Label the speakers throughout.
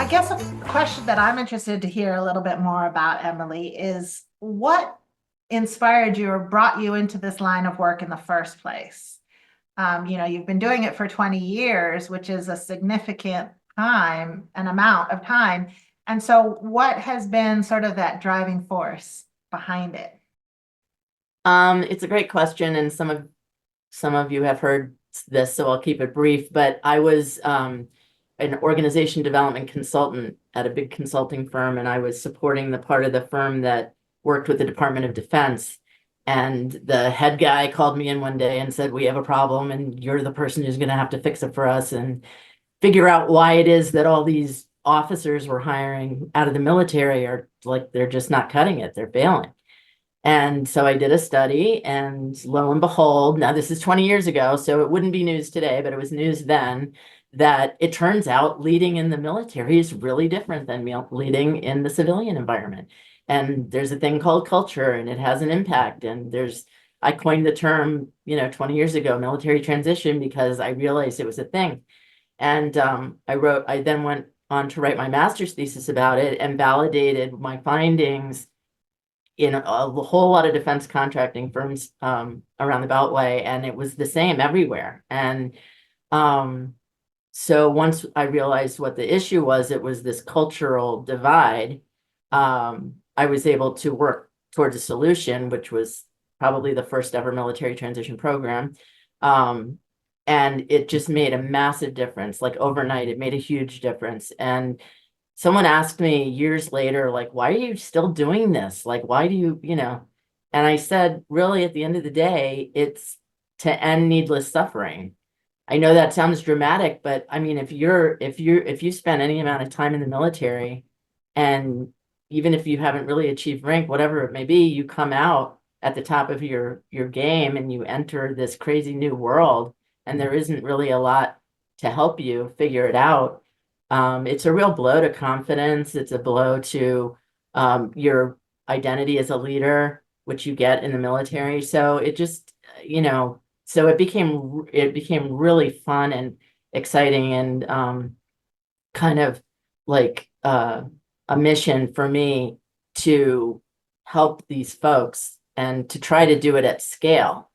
Speaker 1: guess a question that I'm interested to hear a little bit more about, Emily, is what inspired you or brought you into this line of work in the first place? You've been doing it for 20 years, which is a significant an amount of time. And so what has been sort of that driving force behind it?
Speaker 2: It's a great question, and some of you have heard this, so I'll keep it brief. But I was an organization development consultant at a big consulting firm, and I was supporting the part of the firm that worked with the Department of Defense. And the head guy called me in one day and said, "We have a problem, and you're the person who's going to have to fix it for us and figure out why it is that all these officers we're hiring out of the military are like they're just not cutting it; they're failing." And so I did a study, and lo and behold, now this is 20 years ago, so it wouldn't be news today, but it was news then, that it turns out leading in the military is really different than leading in the civilian environment. And there's a thing called culture, and it has an impact. And I coined the term, 20 years ago, military transition, because I realized it was a thing. And I then went on to write my master's thesis about it and validated my findings in a whole lot of defense contracting firms around the Beltway, and it was the same everywhere. And so once I realized what the issue was, it was this cultural divide. I was able to work towards a solution, which was probably the first ever military transition program. And it just made a massive difference. Like overnight, it made a huge difference. And someone asked me years later, like, why are you still doing this? Like, why do you? And I said, really, at the end of the day, it's to end needless suffering. I know that sounds dramatic, but I mean, if you spend any amount of time in the military, and even if you haven't really achieved rank, whatever it may be, you come out at the top of your game and you enter this crazy new world, and there isn't really a lot to help you figure it out. It's a real blow to confidence. It's a blow to your identity as a leader, which you get in the military. So it just, so it became really fun and exciting, and kind of like a mission for me to help these folks and to try to do it at scale.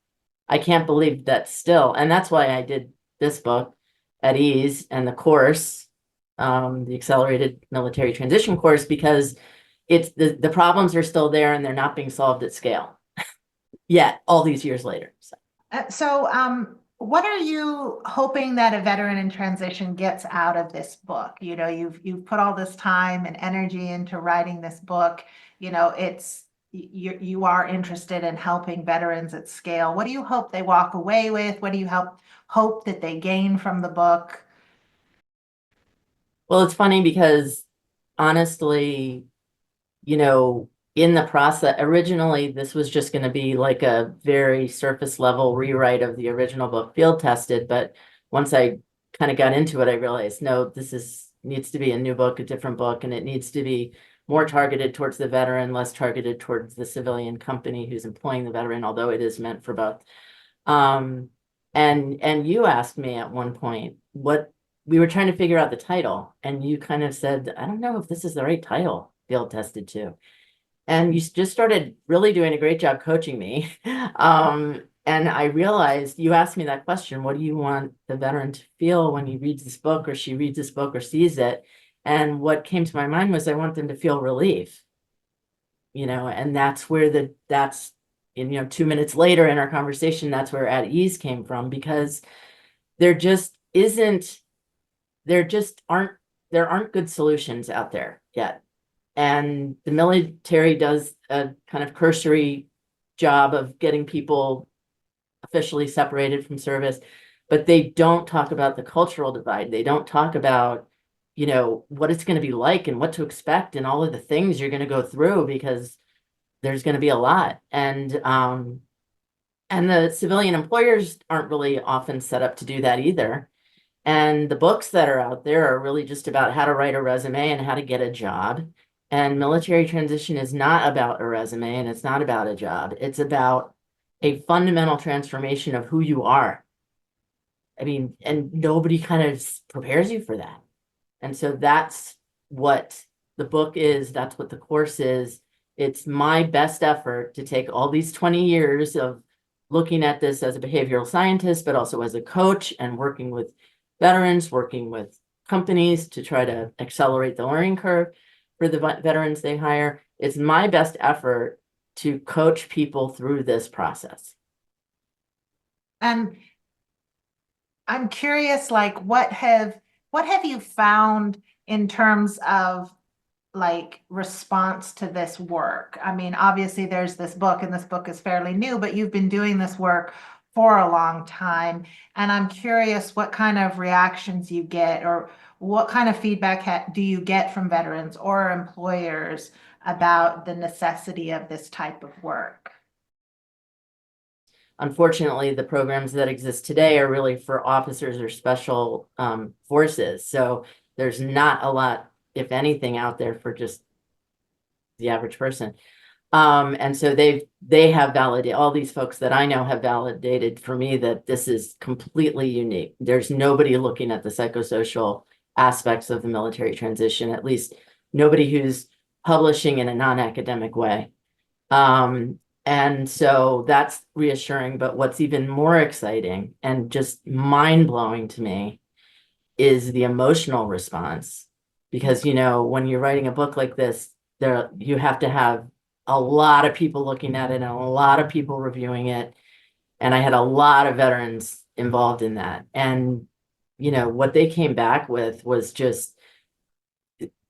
Speaker 2: I can't believe that still, and that's why I did this book at ease and the course, the accelerated military transition course, because it's the problems are still there and they're not being solved at scale yet, all these years later.
Speaker 1: What are you hoping that a veteran in transition gets out of this book? You've put all this time and energy into writing this book. You are interested in helping veterans at scale. What do you hope they walk away with? What do you hope that they gain from the book?
Speaker 2: Well, it's funny because honestly, in the process, originally this was just going to be like a very surface level rewrite of the original book, field tested. But once I kind of got into it, I realized, no, needs to be a new book, a different book, and it needs to be more targeted towards the veteran, less targeted towards the civilian company who's employing the veteran, although it is meant for both. And you asked me at one point what we were trying to figure out the title, and you kind of said, I don't know if this is the right title, field tested too. And you just started really doing a great job coaching me. And I realized you asked me that question, what do you want the veteran to feel when he reads this book or she reads this book or sees it? And what came to my mind was I want them to feel relief, and that's 2 minutes later in our conversation, that's where at ease came from, because there just isn't, there aren't good solutions out there yet. And the military does a kind of cursory job of getting people officially separated from service, but they don't talk about the cultural divide. They don't talk about, what it's going to be like and what to expect and all of the things you're going to go through, because there's going to be a lot. And the civilian employers aren't really often set up to do that either. And the books that are out there are really just about how to write a resume and how to get a job. And military transition is not about a resume, and it's not about a job. It's about a fundamental transformation of who you are. I mean, and nobody kind of prepares you for that. And so that's what the book is. That's what the course is. It's my best effort to take all these 20 years of looking at this as a behavioral scientist, but also as a coach and working with veterans, working with companies to try to accelerate the learning curve for the veterans they hire. It's my best effort to coach people through this process.
Speaker 1: And I'm curious, like, what have you found in terms of like response to this work? I mean, obviously there's this book and this book is fairly new, but you've been doing this work for a long time. And I'm curious what kind of reactions you get or what kind of feedback do you get from veterans or employers about the necessity of this type of work?
Speaker 2: Unfortunately, the programs that exist today are really for officers or special forces. So there's not a lot, if anything, out there for just the average person. And so they have validated, all these folks that I know have validated for me that this is completely unique. There's nobody looking at the psychosocial aspects of the military transition, at least nobody who's publishing in a non-academic way. And so that's reassuring. But what's even more exciting and just mind-blowing to me is the emotional response. Because, you know, when you're writing a book like this, you have to have a lot of people looking at it and a lot of people reviewing it. And I had a lot of veterans involved in that. And, you know, what they came back with was just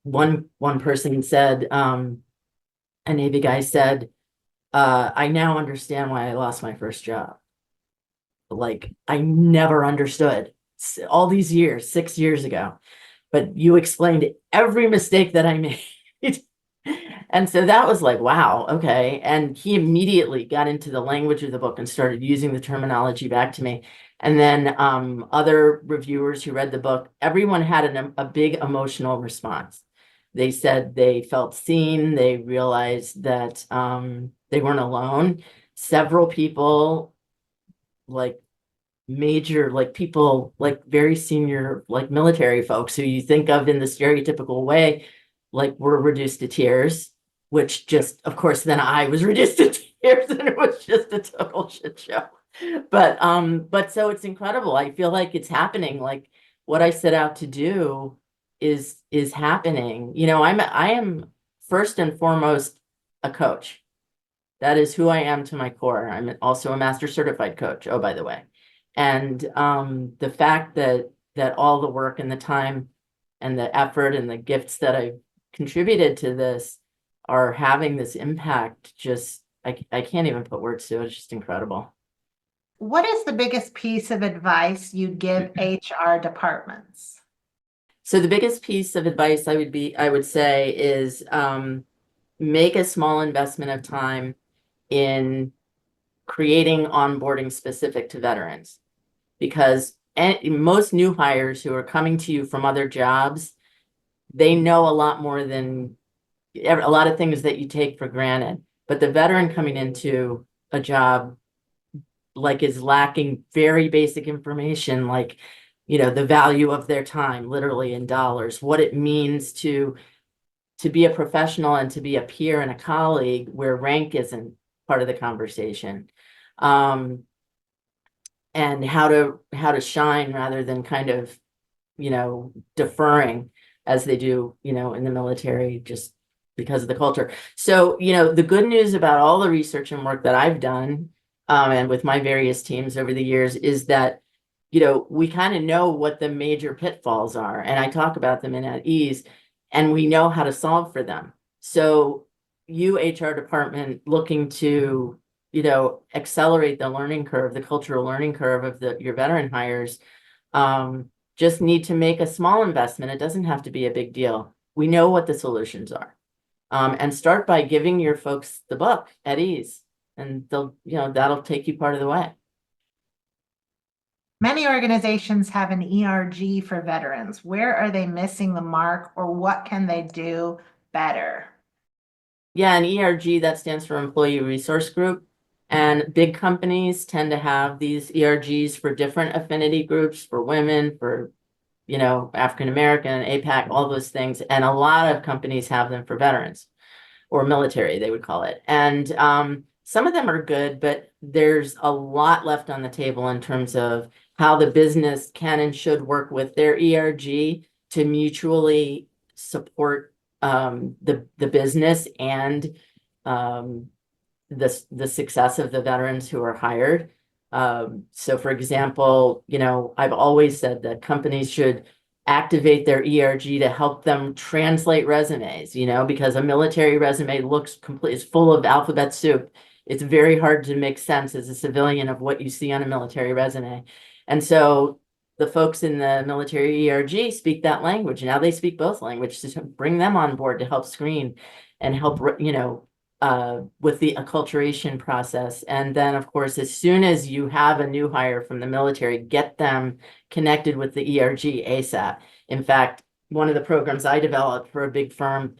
Speaker 2: one person said, a Navy guy said, I now understand why I lost my first job. Like, I never understood all these years, 6 years ago, but you explained every mistake that I made. And so that was like, wow, okay. And he immediately got into the language of the book and started using the terminology back to me. And then other reviewers who read the book, everyone had a big emotional response. They said they felt seen. They realized that they weren't alone. Several people, like major, like people, like very senior, like military folks who you think of in the stereotypical way, like were reduced to tears, which just, of course, then I was reduced to tears and it was just a total shit show. But so it's incredible. I feel like it's happening. Like what I set out to do is happening. You know, I am first and foremost a coach. That is who I am to my core. I'm also a master certified coach, oh, by the way. And the fact that all the work and the time and the effort and the gifts that I've contributed to this are having this impact, just I can't even put words to it. It's just incredible.
Speaker 1: What is the biggest piece of advice you'd give HR departments?
Speaker 2: So the biggest piece of advice I would say is make a small investment of time in creating onboarding specific to veterans, because most new hires who are coming to you from other jobs, they know a lot more than a lot of things that you take for granted. But the veteran coming into a job like is lacking very basic information, like, you know, the value of their time, literally in dollars, what it means to be a professional and to be a peer and a colleague where rank isn't part of the conversation. And how to shine rather than kind of, you know, deferring as they do, you know, in the military, just because of the culture. So, you know, the good news about all the research and work that I've done, and with my various teams over the years, is that, you know, we kind of know what the major pitfalls are, and I talk about them in At Ease, and we know how to solve for them. So you HR department looking to, you know, accelerate the learning curve, the cultural learning curve of your veteran hires, just need to make a small investment. It doesn't have to be a big deal. We know what the solutions are. And start by giving your folks the book At Ease, and they'll, you know, that'll take you part of the way.
Speaker 1: Many organizations have an ERG for veterans. Where are they missing the mark, or what can they do better?
Speaker 2: Yeah, an ERG, that stands for Employee Resource Group. And big companies tend to have these ERGs for different affinity groups, for women, for you know, African American, APAC, all those things. And a lot of companies have them for veterans or military, they would call it. And some of them are good, but there's a lot left on the table in terms of how the business can and should work with their ERG to mutually support the business and the success of the veterans who are hired. So for example, you know, I've always said that companies should activate their ERG to help them translate resumes, you know, because a military resume looks complete, is full of alphabet soup. It's very hard to make sense as a civilian of what you see on a military resume. And so the folks in the military ERG speak that language. Now they speak both languages to bring them on board to help screen and help, you know, with the acculturation process. And then, of course, as soon as you have a new hire from the military, get them connected with the ERG ASAP. In fact, one of the programs I developed for a big firm,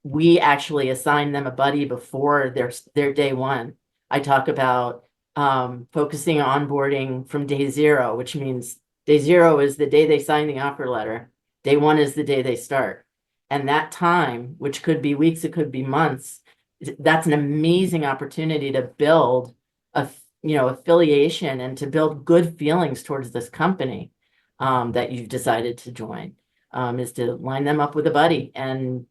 Speaker 2: we actually assign them a buddy before their day one. I talk about focusing on onboarding from day zero, which means day zero is the day they sign the offer letter. Day one is the day they start. And that time, which could be weeks, it could be months, that's an amazing opportunity to build a, you know, affiliation and to build good feelings towards this company that you've decided to join, is to line them up with a buddy and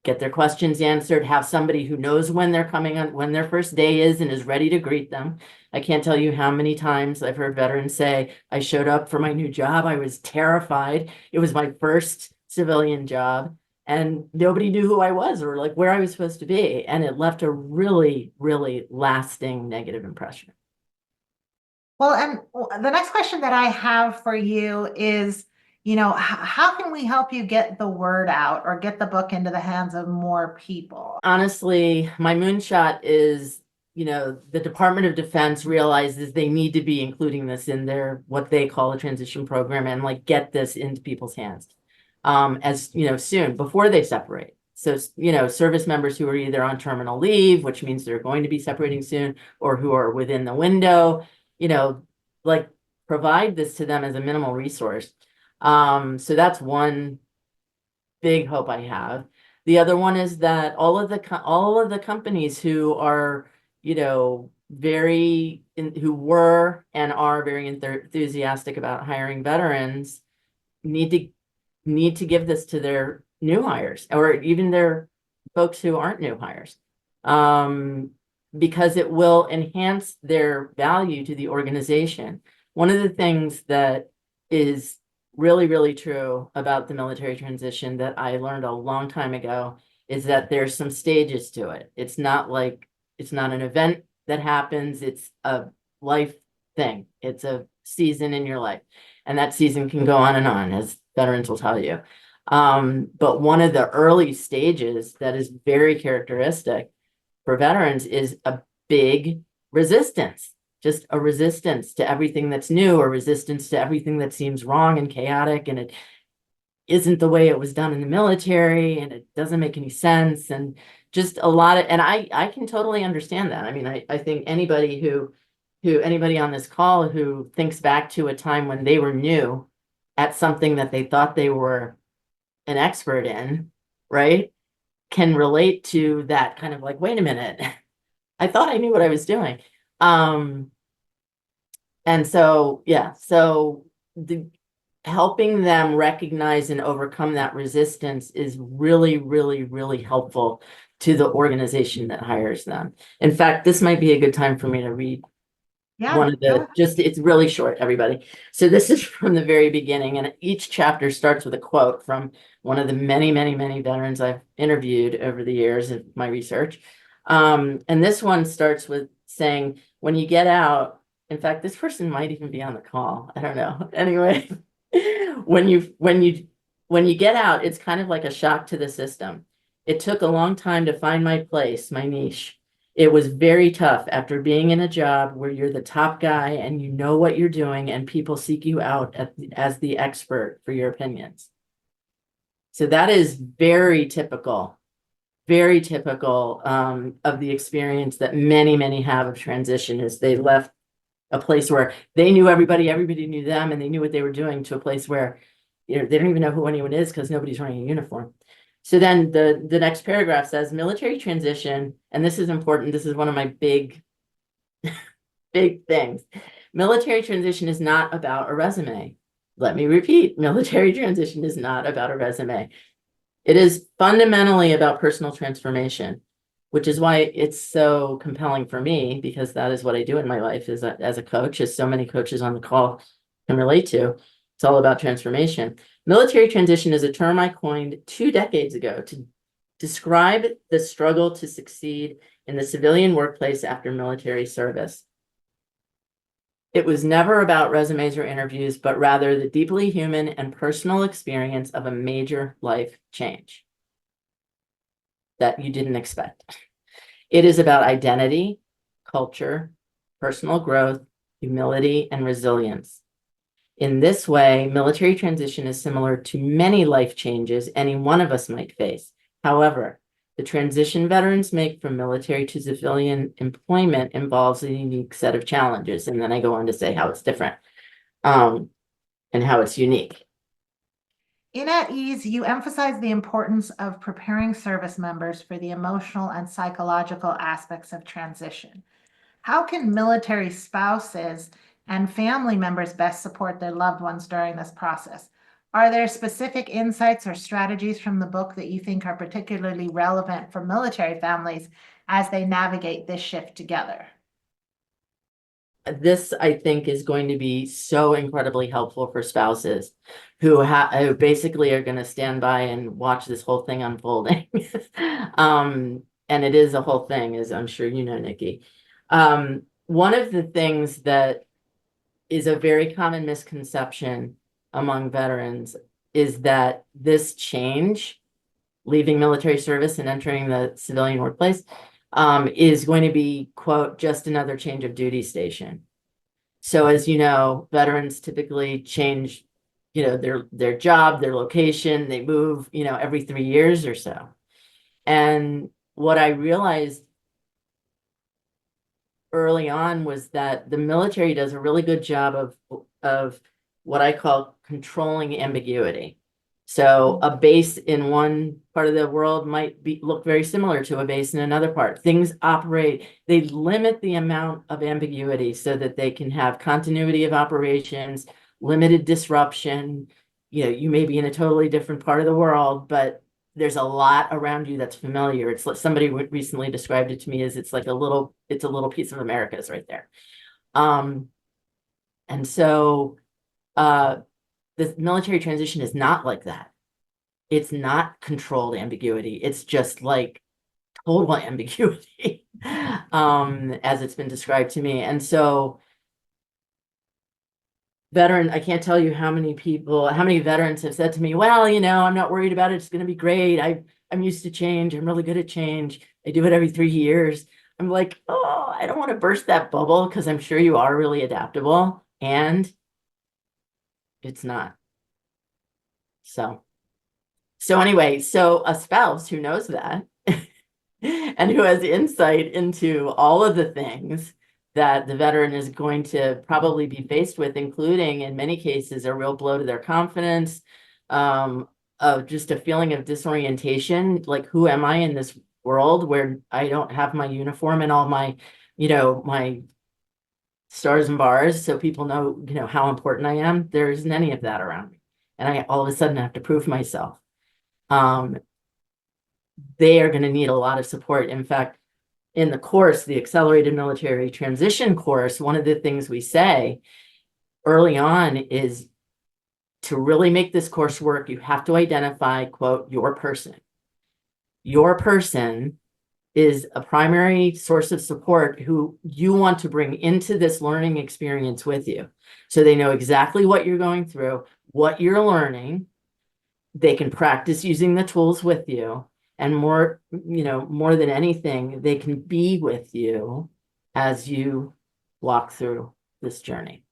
Speaker 2: get their questions answered, have somebody who knows when they're coming on, when their first day is and is ready to greet them. I can't tell you how many times I've heard veterans say, I showed up for my new job. I was terrified. It was my first civilian job and nobody knew who I was or like where I was supposed to be. And it left a really, really lasting negative impression.
Speaker 1: Well, and the next question that I have for you is, you know, how can we help you get the word out or get the book into the hands of more people?
Speaker 2: Honestly, my moonshot is, you know, the Department of Defense realizes they need to be including this in their, what they call a transition program and like get this into people's hands. As you know, soon before they separate. So, you know, service members who are either on terminal leave, which means they're going to be separating soon, or who are within the window, you know, like provide this to them as a minimal resource. So that's one big hope I have. The other one is that all of the companies who are, you know, who were and are very enthusiastic about hiring veterans need to give this to their new hires or even their folks who aren't new hires, because it will enhance their value to the organization. One of the things that is really, really true about the military transition that I learned a long time ago is that there's some stages to it. It's not an event that happens. It's a life thing. It's a season in your life. And that season can go on and on, as veterans will tell you. But one of the early stages that is very characteristic for veterans is a big resistance, just a resistance to everything that's new, or resistance to everything that seems wrong and chaotic, and it isn't the way it was done in the military, and it doesn't make any sense, and just a lot of, and I can totally understand that. I mean, I think anybody on this call who thinks back to a time when they were new at something that they thought they were an expert in, right, can relate to that kind of like, wait a minute, I thought I knew what I was doing. And so, yeah, so helping them recognize and overcome that resistance is really, really, really helpful to the organization that hires them. In fact, this might be a good time for me to read one of the, it's really short, everybody. So this is from the very beginning, and each chapter starts with a quote from one of the many, many, many veterans I've interviewed over the years of my research. And this one starts with saying, when you get out, in fact, this person might even be on the call. I don't know. Anyway, when you get out, it's kind of like a shock to the system. It took a long time to find my place, my niche. It was very tough after being in a job where you're the top guy and you know what you're doing and people seek you out as the expert for your opinions. So that is very typical of the experience that many, many have of transition, is they left a place where they knew everybody knew them, and they knew what they were doing, to a place where they don't even know who anyone is because nobody's wearing a uniform. So then the next paragraph says military transition, and this is important. This is one of my big things. Military transition is not about a resume. Let me repeat, military transition is not about a resume. It is fundamentally about personal transformation, which is why it's so compelling for me, because that is what I do in my life as a coach, as so many coaches on the call can relate to. It's all about transformation. Military transition is a term I coined 2 decades ago to describe the struggle to succeed in the civilian workplace after military service. It was never about resumes or interviews, but rather the deeply human and personal experience of a major life change that you didn't expect. It is about identity, culture, personal growth, humility, and resilience. In this way, military transition is similar to many life changes any one of us might face. However, the transition veterans make from military to civilian employment involves a unique set of challenges. And then I go on to say how it's different, and how it's unique.
Speaker 1: In At Ease, you emphasize the importance of preparing service members for the emotional and psychological aspects of transition. How can military spouses and family members best support their loved ones during this process? Are there specific insights or strategies from the book that you think are particularly relevant for military families as they navigate this shift together?
Speaker 2: This, I think, is going to be so incredibly helpful for spouses who basically are going to stand by and watch this whole thing unfolding. And it is a whole thing, as I'm sure you know, Nikki. One of the things that is a very common misconception among veterans is that this change, leaving military service and entering the civilian workplace, is going to be, quote, just another change of duty station. So as you know, veterans typically change, their job, their location, they move, every 3 years or so. And what I realized early on was that the military does a really good job of what I call controlling ambiguity. So a base in one part of the world might look very similar to a base in another part. Things operate, they limit the amount of ambiguity so that they can have continuity of operations, limited disruption. You may be in a totally different part of the world, but there's a lot around you that's familiar. It's like somebody recently described it to me as it's a little piece of America's right there. And so the military transition is not like that. It's not controlled ambiguity. It's just like total ambiguity, as it's been described to me. And so I can't tell you how many veterans have said to me, well, I'm not worried about it. It's going to be great. I'm used to change. I'm really good at change. I do it every 3 years. I'm like, oh, I don't want to burst that bubble because I'm sure you are really adaptable, and it's not. So anyway, so a spouse who knows that and who has insight into all of the things that the veteran is going to probably be faced with, including in many cases a real blow to their confidence, of just a feeling of disorientation, like who am I in this world where I don't have my uniform and all my, my stars and bars so people know, how important I am. There isn't any of that around me. And I all of a sudden have to prove myself. They are going to need a lot of support. In fact, in the course, the Accelerated Military Transition course, one of the things we say early on is to really make this course work, you have to identify, quote, your person. Your person is a primary source of support who you want to bring into this learning experience with you. So they know exactly what you're going through, what you're learning. They can practice using the tools with you. And more than anything, they can be with you as you walk through this journey.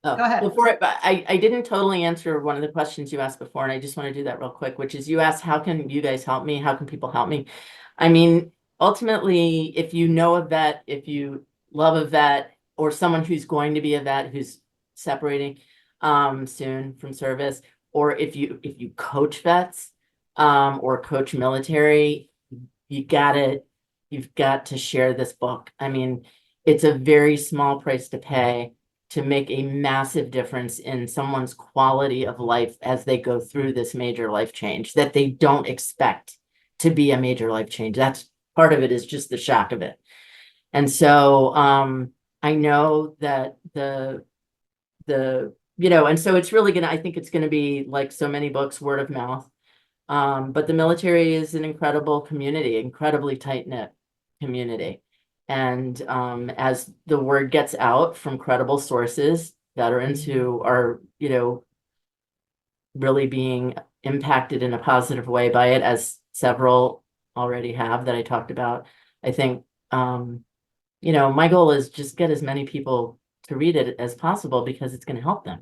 Speaker 1: Go ahead.
Speaker 2: I didn't totally answer one of the questions you asked before, and I just want to do that real quick, which is you asked, how can you guys help me? How can people help me? I mean, ultimately, if you know a vet, if you love a vet, or someone who's going to be a vet who's separating, soon from service, or if you coach vets, or coach military, you've got to share this book. I mean, it's a very small price to pay to make a massive difference in someone's quality of life as they go through this major life change that they don't expect to be a major life change. That's part of it, is just the shock of it. And so I know that and so it's really I think it's gonna be like so many books, word of mouth. But the military is an incredible community, incredibly tight-knit community. And as the word gets out from credible sources, veterans who are, really being impacted in a positive way by it, as several already have that I talked about, I think, my goal is just get as many people to read it as possible because it's going to help them.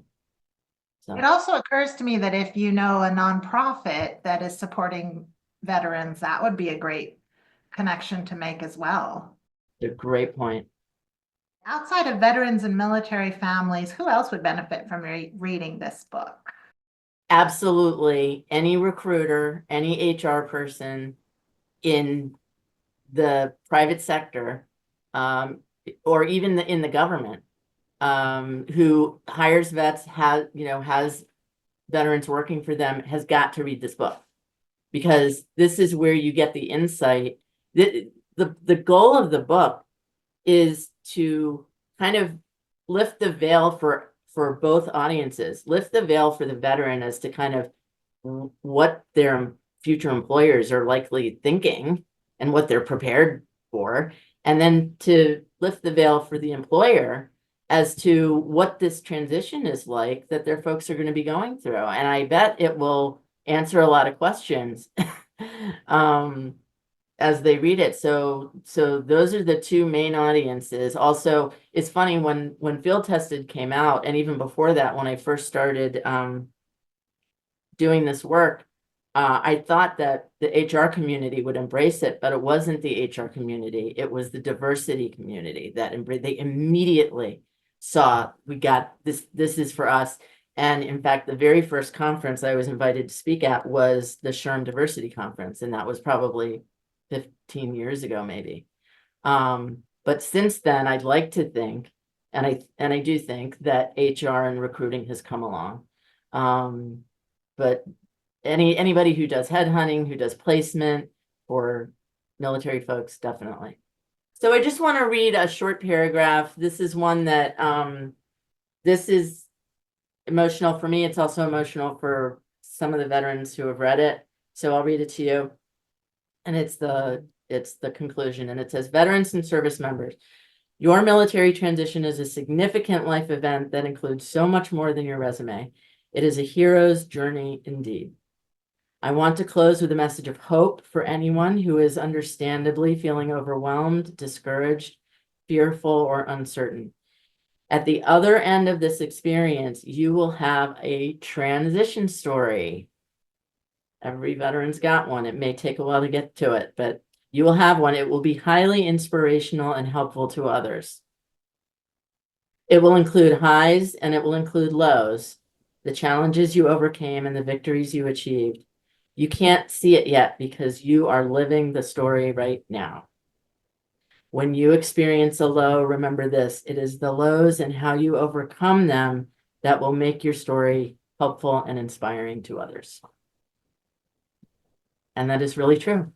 Speaker 1: It also occurs to me that if you know a nonprofit that is supporting veterans, that would be a great connection to make as well.
Speaker 2: A great point.
Speaker 1: Outside of veterans and military families, who else would benefit from reading this book?
Speaker 2: Absolutely. Any recruiter, any HR person in the private sector, or even in the government, who hires vets, has veterans working for them, has got to read this book, because this is where you get the insight. The goal of the book is to kind of lift the veil for both audiences, lift the veil for the veteran as to kind of what their future employers are likely thinking and what they're prepared for, and then to lift the veil for the employer as to what this transition is like that their folks are going to be going through. And I bet it will answer a lot of questions as they read it. So those are the two main audiences. Also, it's funny, when Field Tested came out, and even before that, when I first started doing this work, I thought that the HR community would embrace it, but it wasn't the HR community. It was the diversity community that they immediately saw, we got this is for us. And in fact, the very first conference I was invited to speak at was the SHRM Diversity Conference, and that was probably 15 years ago, maybe. But since then, I'd like to think, and I do think, that HR and recruiting has come along. But anybody who does headhunting, who does placement for military folks, definitely. So I just want to read a short paragraph. This is one that this is emotional for me. It's also emotional for some of the veterans who have read it. So I'll read it to you. And it's the conclusion. And it says, veterans and service members, your military transition is a significant life event that includes so much more than your resume. It is a hero's journey indeed. I want to close with a message of hope for anyone who is understandably feeling overwhelmed, discouraged, fearful, or uncertain. At the other end of this experience, you will have a transition story. Every veteran's got one. It may take a while to get to it, but you will have one. It will be highly inspirational and helpful to others. It will include highs and it will include lows, the challenges you overcame and the victories you achieved. You can't see it yet because you are living the story right now. When you experience a low, remember this: it is the lows and how you overcome them that will make your story helpful and inspiring to others. And that is really true.